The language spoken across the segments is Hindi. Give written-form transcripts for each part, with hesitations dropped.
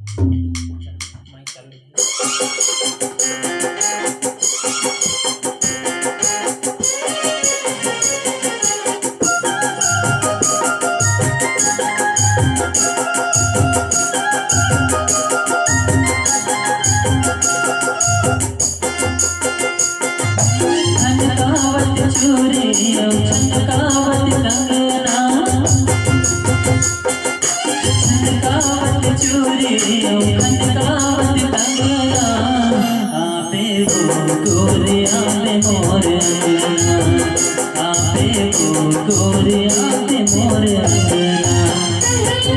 माइक चालू झनकावत चूड़ी झनकावत कंगना झनकावत चूड़ी झनकावत कंगना आपे वो गोरे आपे मोर अंगना आपे वो गोरे आपे मोर अंगना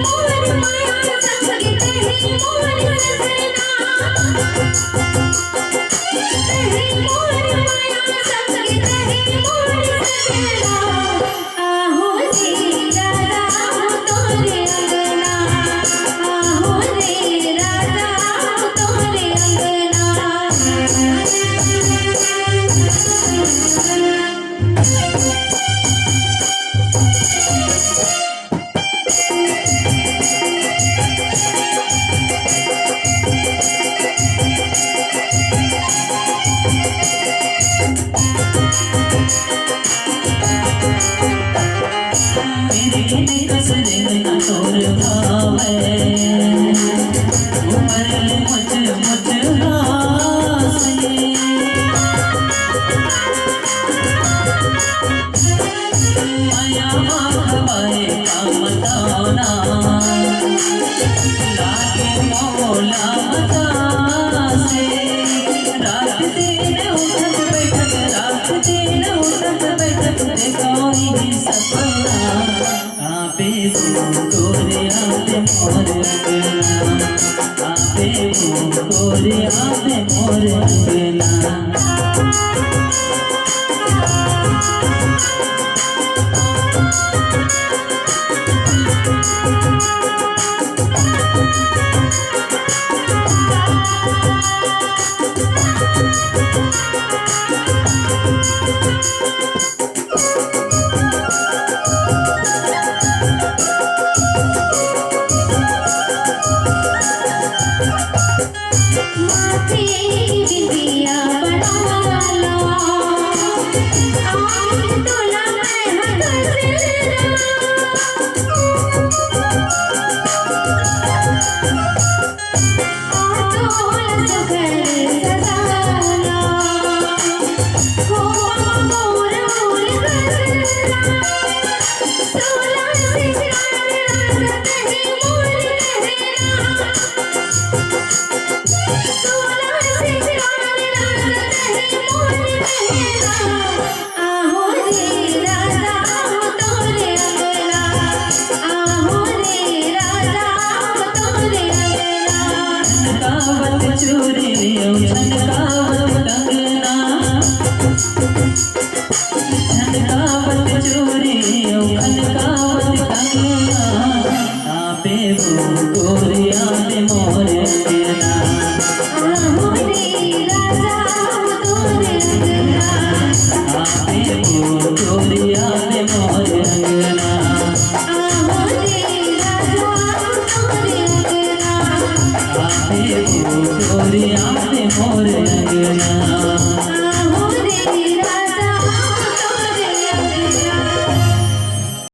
मोर माया संग तेरी मोर सजना तेरी मोर माया संग तेरी मोर सजना आहो रे राजा तोरे अंगना आहो रे राजा तोरे मेरी कसरे में तोर भावे उमर मुझ हासे माया खवाए का मताना लागे मौला से रात दिन उठक बैठक रात दिन उठक बैठक देखो ही सपना आपे वो गोरे आपे मोर अंगना आपे वो गोरे आपे मोर अंगना माथे बिंदिया बना लो आज तोला मैं हंस तोला सुखर सजाना हो मोर मोर करना तोला सिंगार तेरी मोर कहना सोला सिंगार तेरी मोर कहना आहो रे राजा तोरे अंगना आहो रे राजा तोरे अंगना झनकावत चूड़ी झनकावत कंगना झनकावत चूड़ी झनकावत कंगना आपे वो गोरे आपे मोर अंगना आहो रे